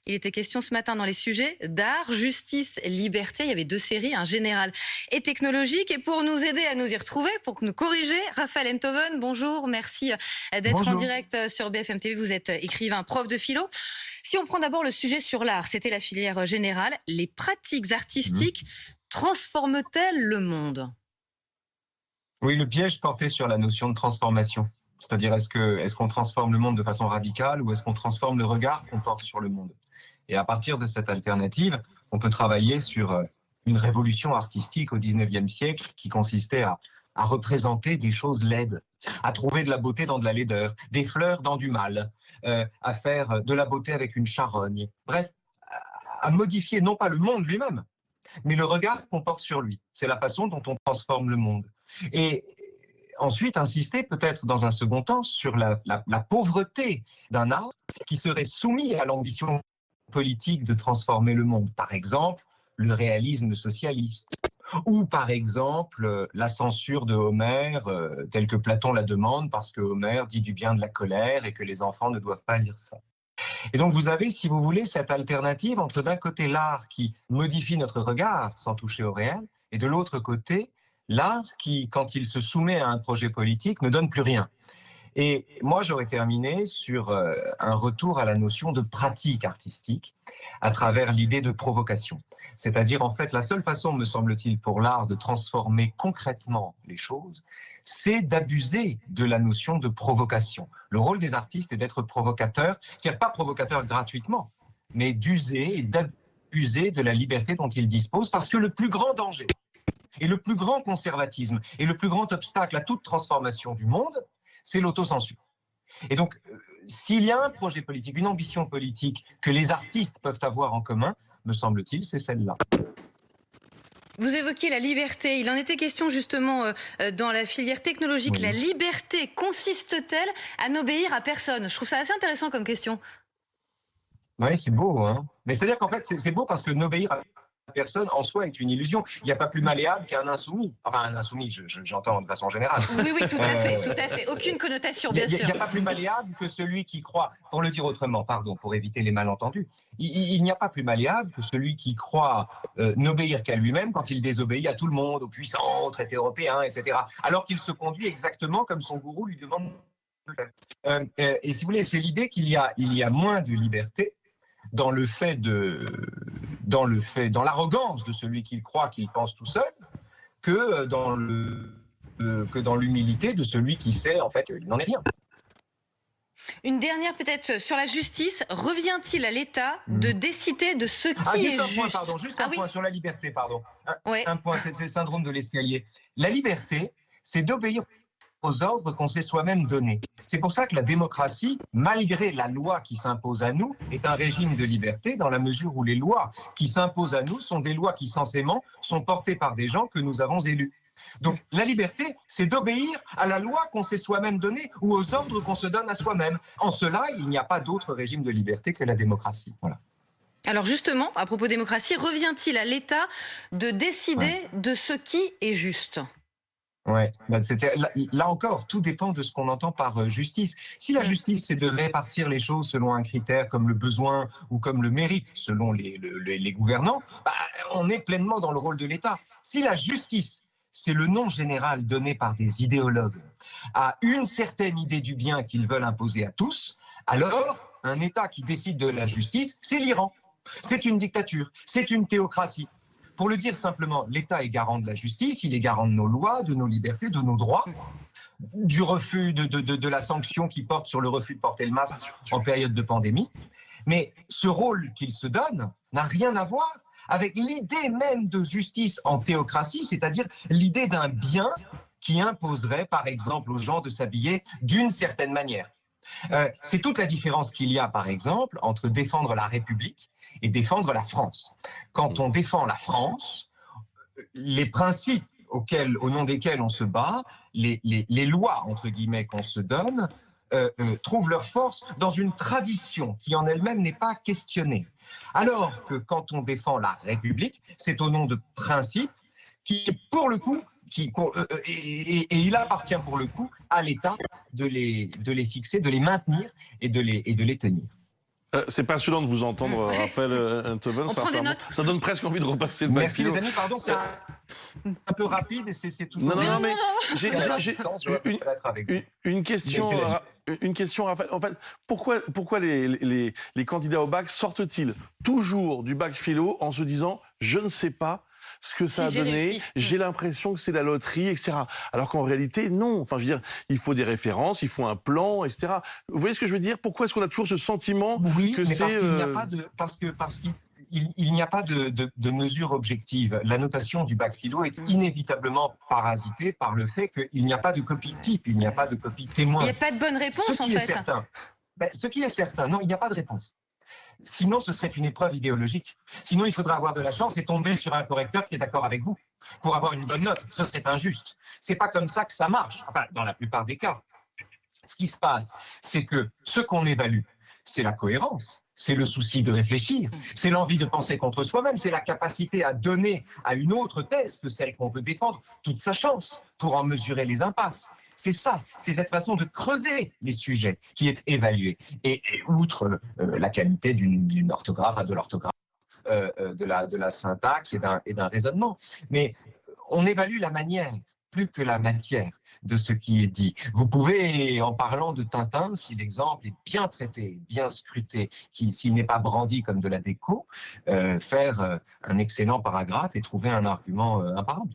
Il était question ce matin dans les sujets d'art, justice, liberté. Il y avait 2 séries, un général et technologique. Et pour nous aider à nous y retrouver, pour nous corriger, Raphaël Enthoven, bonjour, merci d'être en direct sur BFM TV. Vous êtes écrivain, prof de philo. Si on prend d'abord le sujet sur l'art, c'était la filière générale. Les pratiques artistiques transforment-elles le monde ? Oui, le piège portait sur la notion de transformation. C'est-à-dire, est-ce qu'on transforme le monde de façon radicale ou est-ce qu'on transforme le regard qu'on porte sur le monde ? Et à partir de cette alternative, on peut travailler sur une révolution artistique au 19e siècle qui consistait à représenter des choses laides, à trouver de la beauté dans de la laideur, des fleurs dans du mal, à faire de la beauté avec une charogne. Bref, à modifier non pas le monde lui-même, mais le regard qu'on porte sur lui. C'est la façon dont on transforme le monde. Et ensuite, insister peut-être dans un second temps sur la pauvreté d'un art qui serait soumis à l'ambition politique de transformer le monde. Par exemple, le réalisme socialiste. Ou par exemple, la censure de Homère, telle que Platon la demande, parce que Homère dit du bien de la colère et que les enfants ne doivent pas lire ça. Et donc vous avez, si vous voulez, cette alternative entre d'un côté l'art qui modifie notre regard sans toucher au réel, et de l'autre côté l'art qui, quand il se soumet à un projet politique, ne donne plus rien. Et moi, j'aurais terminé sur un retour à la notion de pratique artistique à travers l'idée de provocation. C'est-à-dire, en fait, la seule façon, me semble-t-il, pour l'art de transformer concrètement les choses, c'est d'abuser de la notion de provocation. Le rôle des artistes est d'être provocateurs, c'est-à-dire pas provocateurs gratuitement, mais d'user et d'abuser de la liberté dont ils disposent, parce que le plus grand danger et le plus grand conservatisme et le plus grand obstacle à toute transformation du monde, c'est l'autocensure. Et donc, s'il y a un projet politique, une ambition politique que les artistes peuvent avoir en commun, me semble-t-il, c'est celle-là. Vous évoquiez la liberté. Il en était question justement dans la filière technologique. Oui. La liberté consiste-t-elle à n'obéir à personne ? Je trouve ça assez intéressant comme question. Oui, c'est beau, hein. Mais c'est-à-dire qu'en fait, c'est beau parce que n'obéir à personne en soi est une illusion. Il n'y a pas plus malléable qu'un insoumis. Enfin, un insoumis, j'entends de façon générale. Oui, tout à fait, tout à fait. Aucune connotation, bien sûr. Il n'y a pas plus malléable que celui qui croit, pour le dire autrement, pardon, pour éviter les malentendus, il n'y a pas plus malléable que celui qui croit n'obéir qu'à lui-même quand il désobéit à tout le monde, aux puissants, aux traités européens, etc. Alors qu'il se conduit exactement comme son gourou lui demande de faire. Et si vous voulez, c'est l'idée qu'il y a moins de liberté dans l'arrogance de celui qui croit qu'il pense tout seul, que dans l'humilité de celui qui sait en fait qu'il n'en est rien. Une dernière peut-être sur la justice. Revient-il à l'État de décider de ce qui est juste ? Juste un point sur la liberté, pardon. Un point, c'est le syndrome de l'escalier. La liberté, c'est d'obéir aux ordres qu'on s'est soi-même donnés. C'est pour ça que la démocratie, malgré la loi qui s'impose à nous, est un régime de liberté dans la mesure où les lois qui s'imposent à nous sont des lois qui, censément, sont portées par des gens que nous avons élus. Donc la liberté, c'est d'obéir à la loi qu'on s'est soi-même donnée ou aux ordres qu'on se donne à soi-même. En cela, il n'y a pas d'autre régime de liberté que la démocratie. Voilà. Alors justement, à propos de démocratie, revient-il à l'État de décider de ce qui est juste ? Ouais, là encore, tout dépend de ce qu'on entend par justice. Si la justice, c'est de répartir les choses selon un critère comme le besoin ou comme le mérite, selon les gouvernants, on est pleinement dans le rôle de l'État. Si la justice, c'est le nom général donné par des idéologues à une certaine idée du bien qu'ils veulent imposer à tous, alors un État qui décide de la justice, c'est l'Iran. C'est une dictature, c'est une théocratie. Pour le dire simplement, l'État est garant de la justice, il est garant de nos lois, de nos libertés, de nos droits, du refus de la sanction qui porte sur le refus de porter le masque en période de pandémie. Mais ce rôle qu'il se donne n'a rien à voir avec l'idée même de justice en théocratie, c'est-à-dire l'idée d'un bien qui imposerait, par exemple, aux gens de s'habiller d'une certaine manière. C'est toute la différence qu'il y a, par exemple, entre défendre la République et défendre la France. Quand on défend la France, les principes au nom desquels on se bat, les lois, entre guillemets, qu'on se donne, trouvent leur force dans une tradition qui en elle-même n'est pas questionnée. Alors que quand on défend la République, c'est au nom de principes qui, pour le coup, et il appartient pour le coup à l'État de les fixer, de les maintenir et de les tenir. C'est passionnant de vous entendre, Raphaël Enthoven. Ça donne presque envie de repasser le bac Merci philo. les amis, pardon, c'est un peu rapide et c'est tout. Non, mais j'ai une question, Raphaël. En fait, pourquoi les candidats au bac sortent-ils toujours du bac philo en se disant « je ne sais pas » ce que ça a donné, j'ai l'impression que c'est la loterie, etc. Alors qu'en réalité, non. Enfin, je veux dire, il faut des références, il faut un plan, etc. Vous voyez ce que je veux dire? Pourquoi est-ce qu'on a toujours ce sentiment que c'est... Parce qu'il n'y a pas de mesure objective. La notation du bac philo est inévitablement parasitée par le fait qu'il n'y a pas de copie type, il n'y a pas de copie témoin. Il n'y a pas de bonne réponse, en fait. Ce qui est certain, non, il n'y a pas de réponse. Sinon, ce serait une épreuve idéologique. Sinon, il faudrait avoir de la chance et tomber sur un correcteur qui est d'accord avec vous pour avoir une bonne note. Ce serait injuste. C'est pas comme ça que ça marche. Enfin, dans la plupart des cas. Ce qui se passe, c'est que ce qu'on évalue, c'est la cohérence, c'est le souci de réfléchir, c'est l'envie de penser contre soi-même, c'est la capacité à donner à une autre thèse que celle qu'on veut défendre toute sa chance pour en mesurer les impasses. C'est ça, c'est cette façon de creuser les sujets qui est évaluée. Et outre la qualité d'une orthographe, de l'orthographe, de la syntaxe et d'un raisonnement. Mais on évalue la manière plus que la matière de ce qui est dit. Vous pouvez, en parlant de Tintin, si l'exemple est bien traité, bien scruté, s'il n'est pas brandi comme de la déco, faire un excellent paragraphe et trouver un argument imparable.